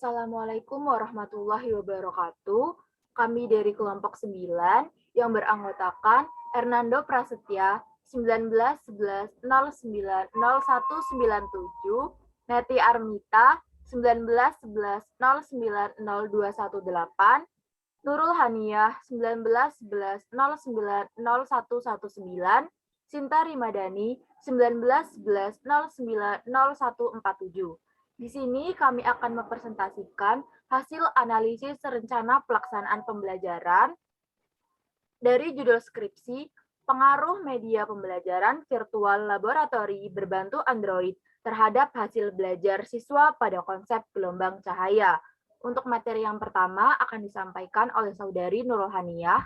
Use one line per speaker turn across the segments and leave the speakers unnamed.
Assalamualaikum warahmatullahi wabarakatuh. Kami dari kelompok 9 yang beranggotakan Hernando Prasetya 1911090197, Neti Armita 1911090218, Nurul Haniyah 1911090119, Sinta Rimadani 1911090147. Di sini kami akan mempresentasikan hasil analisis rencana pelaksanaan pembelajaran dari judul skripsi Pengaruh Media Pembelajaran Virtual Laboratori Berbantu Android terhadap hasil belajar siswa pada konsep gelombang cahaya. Untuk materi yang pertama akan disampaikan oleh Saudari Nurul Haniyah.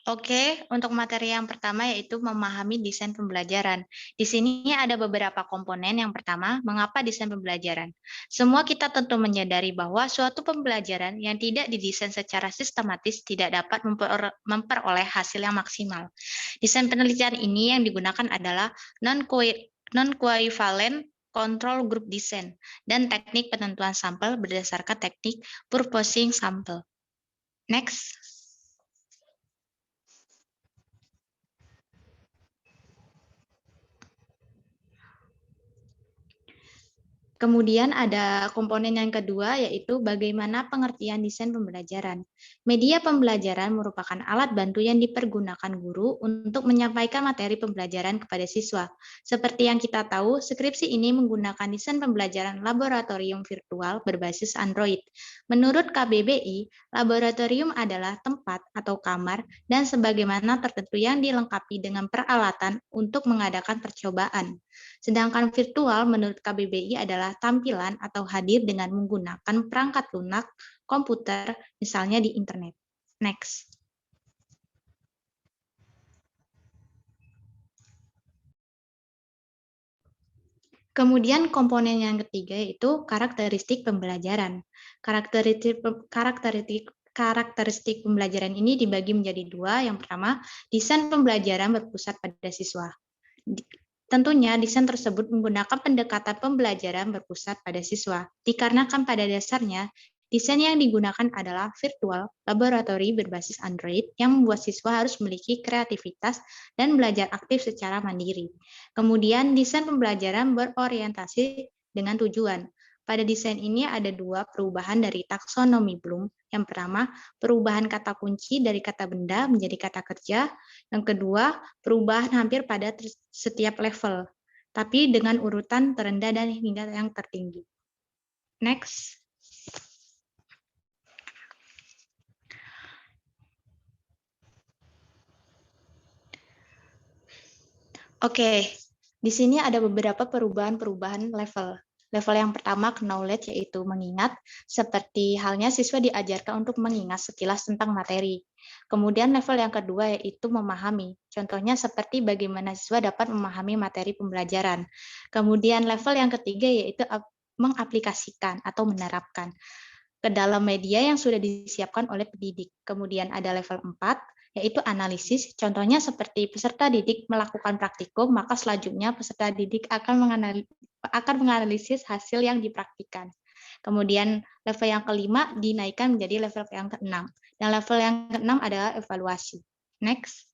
Oke, untuk materi yang pertama yaitu memahami desain pembelajaran. Di sini ada beberapa komponen. Yang pertama, mengapa desain pembelajaran? Semua kita tentu menyadari bahwa suatu pembelajaran yang tidak didesain secara sistematis tidak dapat memperoleh hasil yang maksimal. Desain penelitian ini yang digunakan adalah non-coequivalent control group design dan teknik penentuan sampel berdasarkan teknik purposing sampel. Next. Kemudian ada komponen yang kedua, yaitu bagaimana pengertian desain pembelajaran. Media pembelajaran merupakan alat bantu yang dipergunakan guru untuk menyampaikan materi pembelajaran kepada siswa. Seperti yang kita tahu, skripsi ini menggunakan desain pembelajaran laboratorium virtual berbasis Android. Menurut KBBI, laboratorium adalah tempat atau kamar dan sebagaimana tertentu yang dilengkapi dengan peralatan untuk mengadakan percobaan. Sedangkan virtual menurut KBBI adalah tampilan atau hadir dengan menggunakan perangkat lunak, komputer, misalnya di internet. Next. Kemudian komponen yang ketiga yaitu karakteristik pembelajaran. Karakteristik pembelajaran ini dibagi menjadi dua. Yang pertama, desain pembelajaran berpusat pada siswa. Tentunya desain tersebut menggunakan pendekatan pembelajaran berpusat pada siswa, dikarenakan pada dasarnya desain yang digunakan adalah virtual laboratori berbasis Android yang membuat siswa harus memiliki kreativitas dan belajar aktif secara mandiri. Kemudian desain pembelajaran berorientasi dengan tujuan. Pada desain ini ada dua perubahan dari taksonomi Bloom. Yang pertama, perubahan kata kunci dari kata benda menjadi kata kerja. Yang kedua, perubahan hampir pada setiap level, tapi dengan urutan terendah dan hingga yang tertinggi. Next. Oke, di sini ada beberapa perubahan level. Level yang pertama, knowledge, yaitu mengingat, seperti halnya siswa diajarkan untuk mengingat sekilas tentang materi. Kemudian level yang kedua yaitu memahami, contohnya seperti bagaimana siswa dapat memahami materi pembelajaran. Kemudian level yang ketiga yaitu mengaplikasikan atau menerapkan ke dalam media yang sudah disiapkan oleh pendidik. Kemudian ada level 4, yaitu analisis, contohnya seperti peserta didik melakukan praktikum, maka selanjutnya peserta didik akan menganalisis hasil yang dipraktikkan. Kemudian level yang kelima dinaikkan menjadi level yang keenam. Dan level yang keenam adalah evaluasi. Next.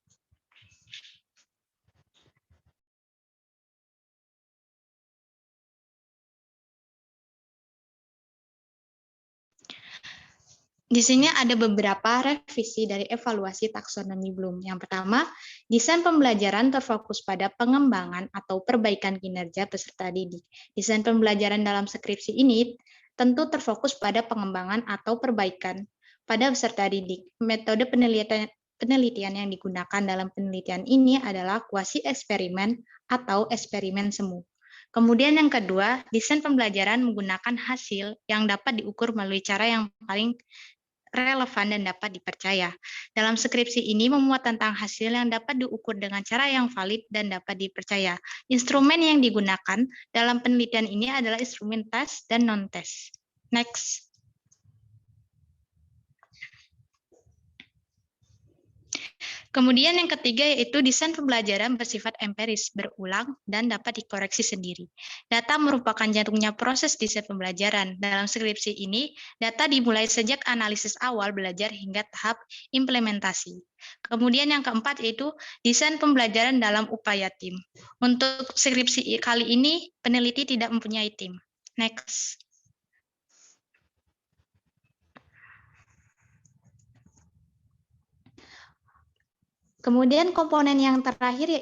Di sini ada beberapa revisi dari evaluasi taksonomi Bloom. Yang pertama, desain pembelajaran terfokus pada pengembangan atau perbaikan kinerja peserta didik. Desain pembelajaran dalam skripsi ini tentu terfokus pada pengembangan atau perbaikan pada peserta didik. Metode penelitian yang digunakan dalam penelitian ini adalah kuasi eksperimen atau eksperimen semu. Kemudian yang kedua, desain pembelajaran menggunakan hasil yang dapat diukur melalui cara yang paling relevan dan dapat dipercaya. Dalam skripsi ini memuat tentang hasil yang dapat diukur dengan cara yang valid dan dapat dipercaya. Instrumen yang digunakan dalam penelitian ini adalah instrumen tes dan non-tes. Next. Kemudian yang ketiga yaitu desain pembelajaran bersifat empiris, berulang, dan dapat dikoreksi sendiri. Data merupakan jantungnya proses desain pembelajaran. Dalam skripsi ini, data dimulai sejak analisis awal belajar hingga tahap implementasi. Kemudian yang keempat yaitu desain pembelajaran dalam upaya tim. Untuk skripsi kali ini, peneliti tidak mempunyai tim. Next. Kemudian komponen yang terakhir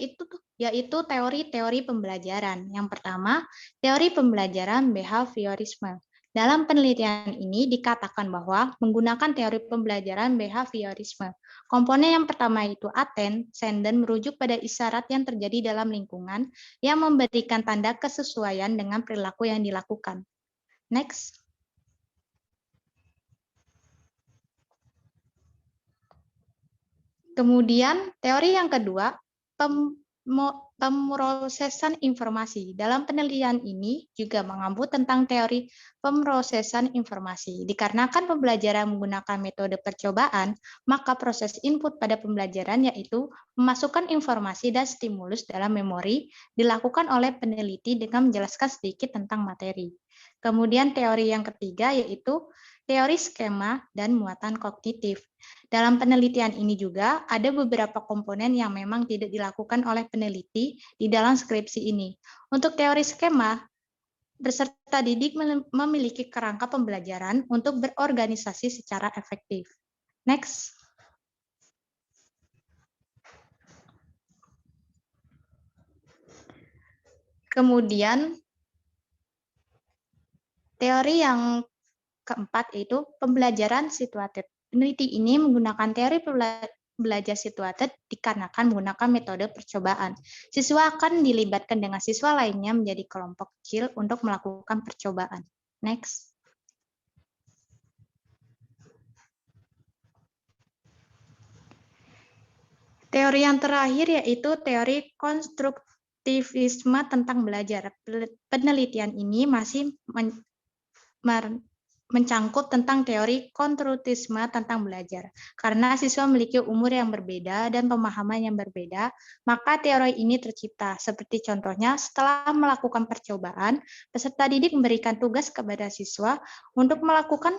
yaitu teori-teori pembelajaran. Yang pertama, teori pembelajaran behaviorisme. Dalam penelitian ini dikatakan bahwa menggunakan teori pembelajaran behaviorisme. Komponen yang pertama itu aten, senden merujuk pada isyarat yang terjadi dalam lingkungan yang memberikan tanda kesesuaian dengan perilaku yang dilakukan. Next. Kemudian teori yang kedua, pemrosesan informasi. Dalam penelitian ini juga mengambil tentang teori pemrosesan informasi. Dikarenakan pembelajaran menggunakan metode percobaan, maka proses input pada pembelajaran yaitu memasukkan informasi dan stimulus dalam memori dilakukan oleh peneliti dengan menjelaskan sedikit tentang materi. Kemudian teori yang ketiga yaitu teori skema dan muatan kognitif. Dalam penelitian ini juga ada beberapa komponen yang memang tidak dilakukan oleh peneliti di dalam skripsi ini. Untuk teori skema, peserta didik memiliki kerangka pembelajaran untuk berorganisasi secara efektif. Next. Kemudian, teori yang keempat yaitu pembelajaran situated. Peneliti ini menggunakan teori belajar situated dikarenakan menggunakan metode percobaan. Siswa akan dilibatkan dengan siswa lainnya menjadi kelompok kecil untuk melakukan percobaan. Next. Teori yang terakhir yaitu teori konstruktivisme tentang belajar. Penelitian ini masih mencangkup tentang teori konstruktivisme tentang belajar. Karena siswa memiliki umur yang berbeda dan pemahaman yang berbeda, maka teori ini tercipta. Seperti contohnya, setelah melakukan percobaan, peserta didik memberikan tugas kepada siswa untuk melakukan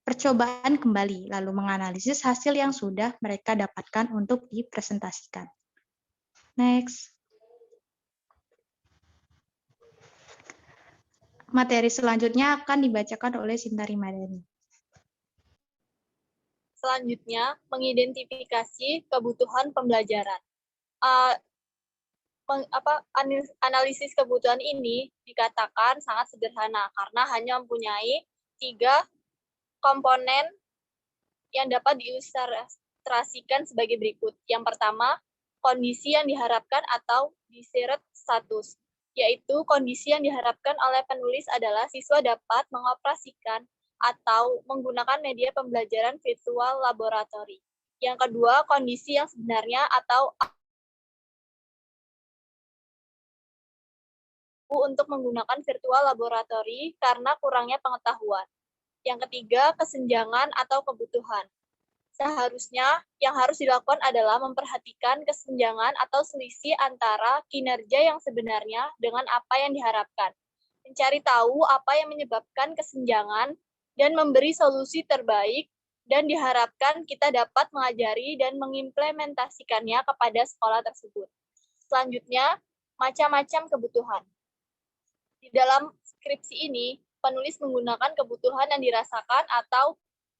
percobaan kembali, lalu menganalisis hasil yang sudah mereka dapatkan untuk dipresentasikan. Next. Materi selanjutnya akan dibacakan oleh Sintari Madani.
Selanjutnya, mengidentifikasi kebutuhan pembelajaran. Analisis kebutuhan ini dikatakan sangat sederhana karena hanya mempunyai 3 komponen yang dapat diilustrasikan sebagai berikut. Yang pertama, kondisi yang diharapkan atau desired status, yaitu kondisi yang diharapkan oleh penulis adalah siswa dapat mengoperasikan atau menggunakan media pembelajaran virtual laboratory. Yang kedua, kondisi yang sebenarnya atau untuk menggunakan virtual laboratory karena kurangnya pengetahuan. Yang ketiga, kesenjangan atau kebutuhan. Seharusnya yang harus dilakukan adalah memperhatikan kesenjangan atau selisih antara kinerja yang sebenarnya dengan apa yang diharapkan. Mencari tahu apa yang menyebabkan kesenjangan dan memberi solusi terbaik, dan diharapkan kita dapat mengajari dan mengimplementasikannya kepada sekolah tersebut. Selanjutnya, macam-macam kebutuhan. Di dalam skripsi ini, penulis menggunakan kebutuhan yang dirasakan atau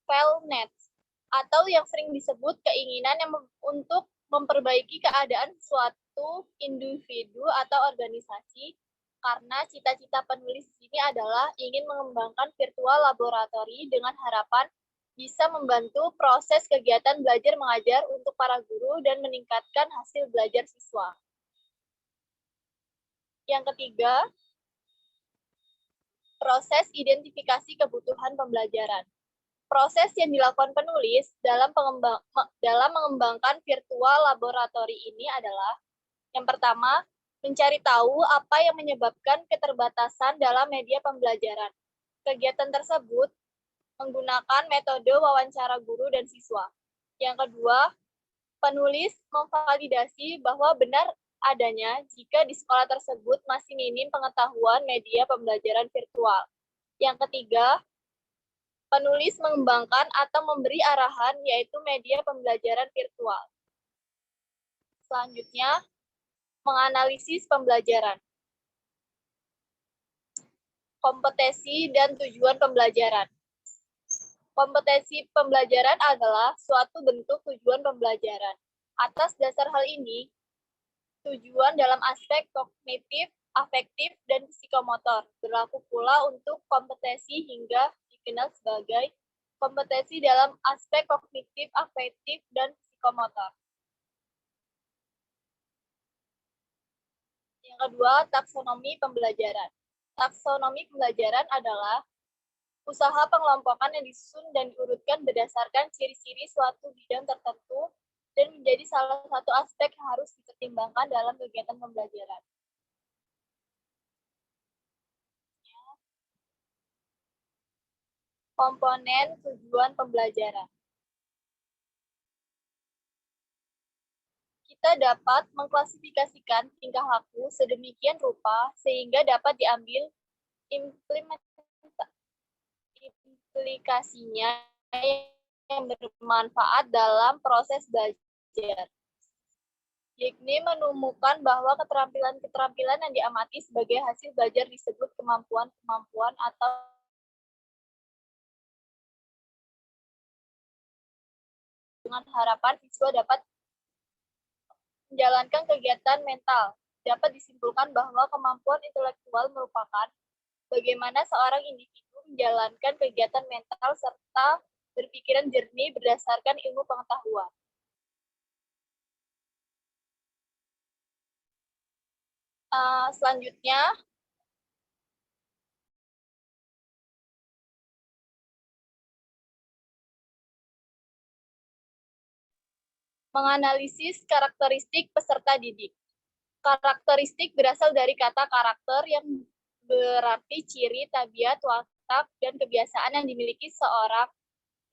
felt needs, atau yang sering disebut keinginan yang untuk memperbaiki keadaan suatu individu atau organisasi, karena cita-cita penulis ini adalah ingin mengembangkan virtual laboratory dengan harapan bisa membantu proses kegiatan belajar mengajar untuk para guru dan meningkatkan hasil belajar siswa. Yang ketiga, proses identifikasi kebutuhan pembelajaran. Proses yang dilakukan penulis dalam mengembangkan virtual laboratory ini adalah yang pertama, mencari tahu apa yang menyebabkan keterbatasan dalam media pembelajaran. Kegiatan tersebut menggunakan metode wawancara guru dan siswa. Yang kedua, penulis memvalidasi bahwa benar adanya jika di sekolah tersebut masih minim pengetahuan media pembelajaran virtual. Yang ketiga, penulis mengembangkan atau memberi arahan yaitu media pembelajaran virtual. Selanjutnya, menganalisis pembelajaran. Kompetensi dan tujuan pembelajaran. Kompetensi pembelajaran adalah suatu bentuk tujuan pembelajaran. Atas dasar hal ini, tujuan dalam aspek kognitif, afektif, dan psikomotor berlaku pula untuk kompetensi hingga dikenal sebagai kompetensi dalam aspek kognitif, afektif, dan psikomotor. Yang kedua, taksonomi pembelajaran. Taksonomi pembelajaran adalah usaha pengelompokan yang disusun dan diurutkan berdasarkan ciri-ciri suatu bidang tertentu dan menjadi salah satu aspek yang harus dipertimbangkan dalam kegiatan pembelajaran. Komponen tujuan pembelajaran. Kita dapat mengklasifikasikan tingkah laku sedemikian rupa sehingga dapat diambil implikasinya yang bermanfaat dalam proses belajar. Yakni menemukan bahwa keterampilan-keterampilan yang diamati sebagai hasil belajar disebut kemampuan-kemampuan atau dengan harapan siswa dapat menjalankan kegiatan mental. Dapat disimpulkan bahwa kemampuan intelektual merupakan bagaimana seorang individu menjalankan kegiatan mental serta berpikiran jernih berdasarkan ilmu pengetahuan. Selanjutnya, menganalisis karakteristik peserta didik. Karakteristik berasal dari kata karakter yang berarti ciri, tabiat, watak, dan kebiasaan yang dimiliki seorang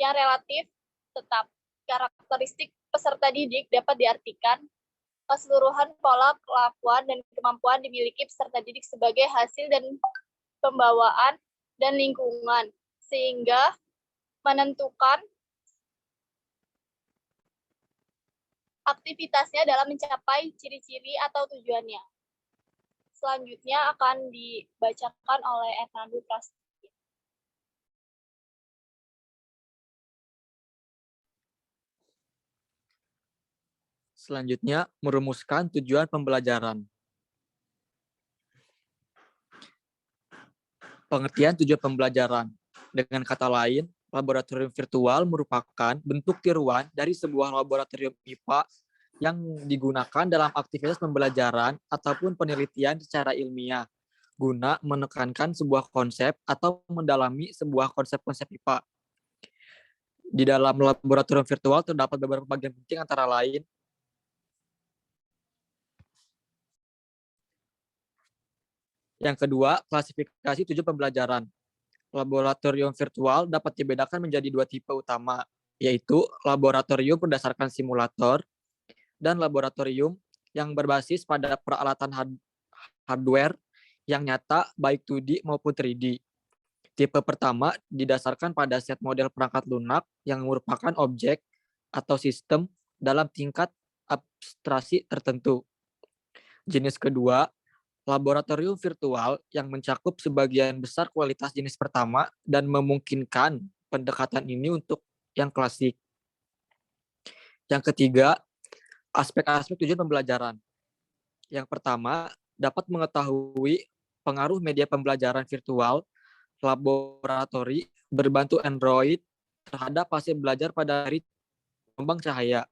yang relatif tetap. Karakteristik peserta didik dapat diartikan keseluruhan pola kelakuan dan kemampuan dimiliki peserta didik sebagai hasil dan pembawaan dan lingkungan, sehingga menentukan aktivitasnya dalam mencapai ciri-ciri atau tujuannya. Selanjutnya akan dibacakan oleh Hernando Prasetyo.
Selanjutnya, merumuskan tujuan pembelajaran. Pengertian tujuan pembelajaran. Dengan kata lain, laboratorium virtual merupakan bentuk tiruan dari sebuah laboratorium IPA yang digunakan dalam aktivitas pembelajaran ataupun penelitian secara ilmiah, guna menekankan sebuah konsep atau mendalami sebuah konsep-konsep IPA. Di dalam laboratorium virtual terdapat beberapa bagian penting antara lain yang kedua, klasifikasi tujuan pembelajaran. Laboratorium virtual dapat dibedakan menjadi dua tipe utama, yaitu laboratorium berdasarkan simulator dan laboratorium yang berbasis pada peralatan hardware yang nyata baik 2D maupun 3D. Tipe pertama didasarkan pada set model perangkat lunak yang merupakan objek atau sistem dalam tingkat abstraksi tertentu. Jenis kedua, laboratorium virtual yang mencakup sebagian besar kualitas jenis pertama dan memungkinkan pendekatan ini untuk yang klasik. Yang ketiga, aspek-aspek tujuan pembelajaran. Yang pertama, dapat mengetahui pengaruh media pembelajaran virtual laboratori berbantu Android terhadap hasil belajar pada gelombang cahaya.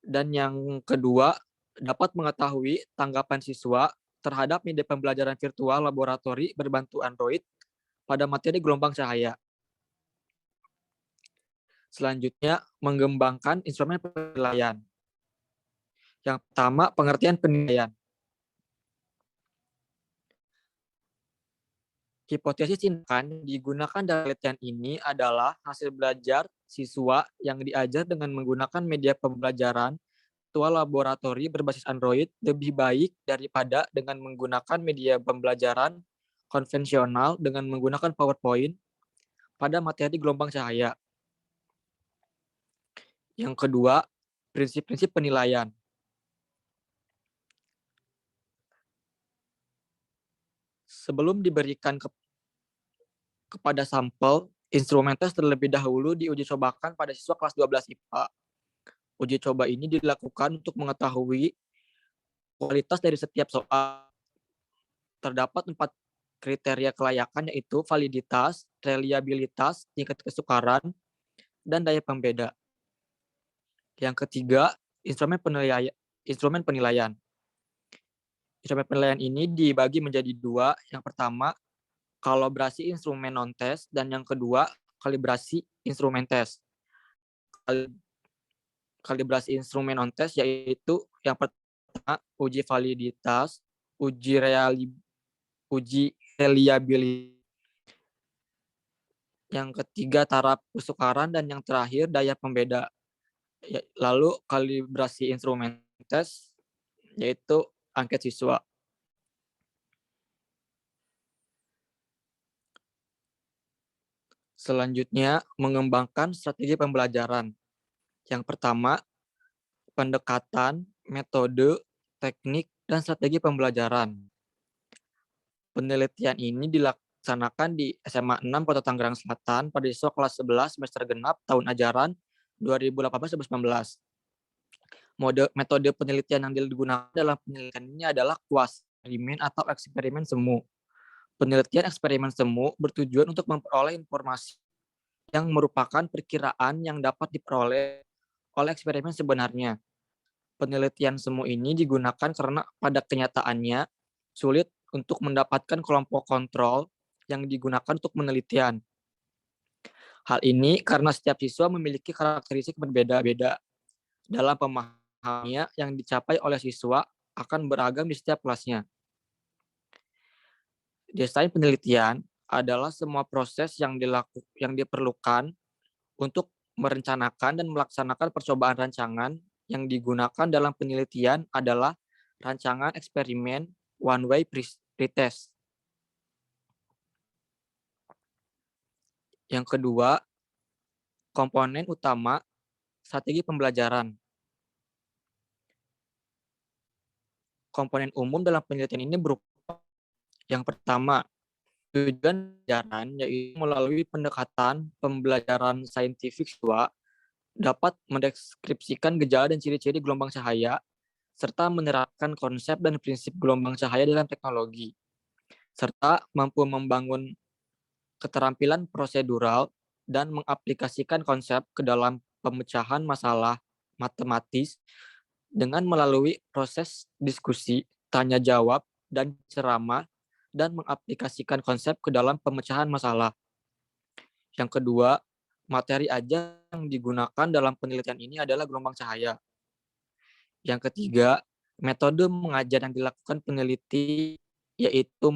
Dan yang kedua, dapat mengetahui tanggapan siswa terhadap media pembelajaran virtual laboratori berbantu Android pada materi gelombang cahaya. Selanjutnya, mengembangkan instrumen penilaian. Yang pertama, pengertian penilaian. Hipotesis tindakan digunakan dalam penelitian ini adalah hasil belajar siswa yang diajar dengan menggunakan media pembelajaran virtual laboratori berbasis Android lebih baik daripada dengan menggunakan media pembelajaran konvensional dengan menggunakan PowerPoint pada materi gelombang cahaya. Yang kedua, prinsip-prinsip penilaian. Sebelum diberikan kepada sampel, instrumen tes terlebih dahulu diuji cobakan pada siswa kelas 12 IPA. Uji coba ini dilakukan untuk mengetahui kualitas dari setiap soal. Terdapat 4 kriteria kelayakan, yaitu validitas, reliabilitas, tingkat kesukaran, dan daya pembeda. Yang ketiga, instrumen penilaian. Instrumen penilaian ini dibagi menjadi 2. Yang pertama, kalibrasi instrumen non-tes, dan yang kedua, kalibrasi instrumen tes. Kalibrasi instrumen non-tes yaitu yang pertama, uji validitas, uji reliabilitas, yang ketiga taraf kesukaran, dan yang terakhir daya pembeda. Lalu kalibrasi instrumen tes yaitu angket siswa. Selanjutnya, mengembangkan strategi pembelajaran. Yang pertama, pendekatan, metode, teknik, dan strategi pembelajaran. Penelitian ini dilaksanakan di SMA 6 Kota Tangerang Selatan pada siswa kelas 11 semester genap tahun ajaran 2018-2019. Metode penelitian yang digunakan dalam penelitian ini adalah kuas-eksperimen atau eksperimen semu. Penelitian eksperimen semu bertujuan untuk memperoleh informasi yang merupakan perkiraan yang dapat diperoleh oleh eksperimen sebenarnya. Penelitian semu ini digunakan karena pada kenyataannya sulit untuk mendapatkan kelompok kontrol yang digunakan untuk penelitian. Hal ini karena setiap siswa memiliki karakteristik berbeda-beda. Dalam pemahamannya yang dicapai oleh siswa akan beragam di setiap kelasnya. Desain penelitian adalah semua proses yang diperlukan untuk merencanakan dan melaksanakan percobaan rancangan. Yang digunakan dalam penelitian adalah rancangan eksperimen one-way pretest. Yang kedua, komponen utama strategi pembelajaran. Komponen umum dalam penelitian ini berupa yang pertama, tujuan pembelajaran yaitu melalui pendekatan pembelajaran saintifik siswa dapat mendeskripsikan gejala dan ciri-ciri gelombang cahaya serta menerapkan konsep dan prinsip gelombang cahaya dalam teknologi serta mampu membangun keterampilan prosedural dan mengaplikasikan konsep ke dalam pemecahan masalah matematis dengan melalui proses diskusi, tanya jawab, dan ceramah dan mengaplikasikan konsep ke dalam pemecahan masalah. Yang kedua, materi ajar yang digunakan dalam penelitian ini adalah gelombang cahaya. Yang ketiga, metode mengajar yang dilakukan peneliti yaitu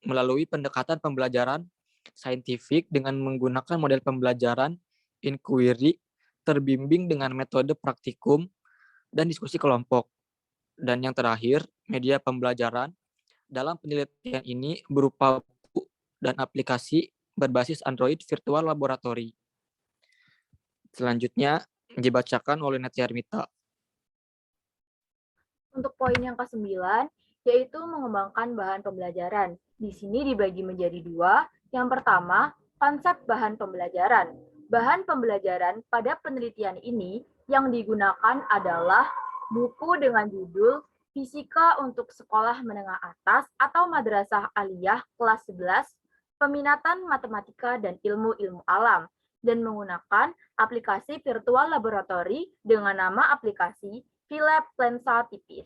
melalui pendekatan pembelajaran saintifik dengan menggunakan model pembelajaran inquiry, terbimbing dengan metode praktikum dan diskusi kelompok. Dan yang terakhir, media pembelajaran dalam penelitian ini berupa buku dan aplikasi berbasis Android virtual laboratori. Selanjutnya dibacakan oleh Natia Armita.
Untuk poin yang ke-9, yaitu mengembangkan bahan pembelajaran. Di sini dibagi menjadi 2. Yang pertama, konsep bahan pembelajaran. Bahan pembelajaran pada penelitian ini yang digunakan adalah buku dengan judul Fisika untuk Sekolah Menengah Atas atau Madrasah Aliyah kelas 11, Peminatan Matematika dan Ilmu-Ilmu Alam, dan menggunakan aplikasi virtual laboratori dengan nama aplikasi VLab Lensa Tipis.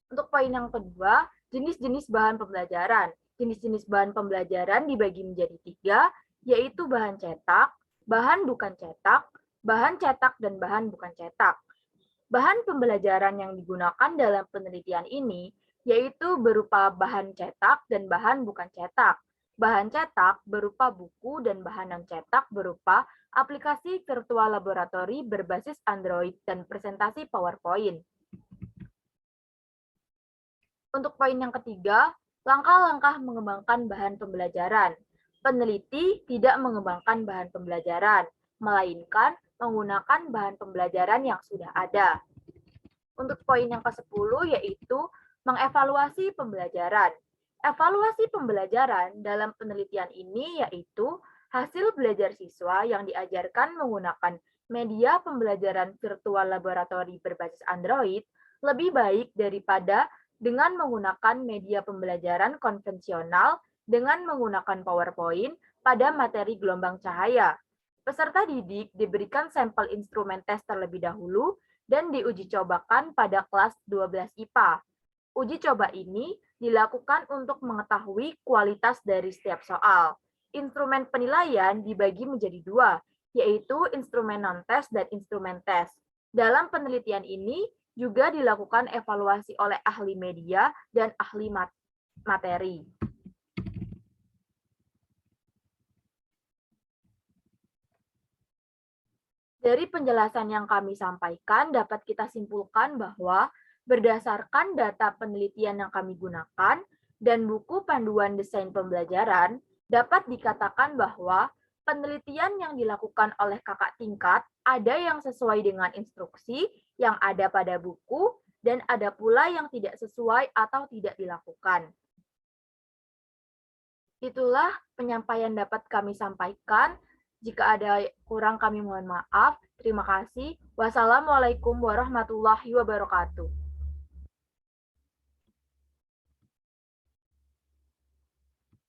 Untuk poin yang kedua, jenis-jenis bahan pembelajaran. Jenis-jenis bahan pembelajaran dibagi menjadi 3, yaitu bahan cetak, bahan bukan cetak, bahan cetak, dan bahan bukan cetak. Bahan pembelajaran yang digunakan dalam penelitian ini yaitu berupa bahan cetak dan bahan bukan cetak. Bahan cetak berupa buku dan bahan non-cetak berupa aplikasi virtual laboratory berbasis Android dan presentasi PowerPoint. Untuk poin yang ketiga, langkah-langkah mengembangkan bahan pembelajaran. Peneliti tidak mengembangkan bahan pembelajaran, melainkan menggunakan bahan pembelajaran yang sudah ada. Untuk poin yang ke-10 yaitu mengevaluasi pembelajaran. Evaluasi pembelajaran dalam penelitian ini yaitu hasil belajar siswa yang diajarkan menggunakan media pembelajaran virtual laboratory berbasis Android lebih baik daripada dengan menggunakan media pembelajaran konvensional dengan menggunakan PowerPoint pada materi gelombang cahaya. Peserta didik diberikan sampel instrumen tes terlebih dahulu dan diuji cobakan pada kelas 12 IPA. Uji coba ini dilakukan untuk mengetahui kualitas dari setiap soal. Instrumen penilaian dibagi menjadi 2, yaitu instrumen non-tes dan instrumen tes. Dalam penelitian ini juga dilakukan evaluasi oleh ahli media dan ahli materi. Dari penjelasan yang kami sampaikan, dapat kita simpulkan bahwa berdasarkan data penelitian yang kami gunakan dan buku panduan desain pembelajaran, dapat dikatakan bahwa penelitian yang dilakukan oleh kakak tingkat ada yang sesuai dengan instruksi yang ada pada buku, dan ada pula yang tidak sesuai atau tidak dilakukan. Itulah penyampaian dapat kami sampaikan. Jika ada kurang kami mohon maaf. Terima kasih. Wassalamualaikum warahmatullahi wabarakatuh.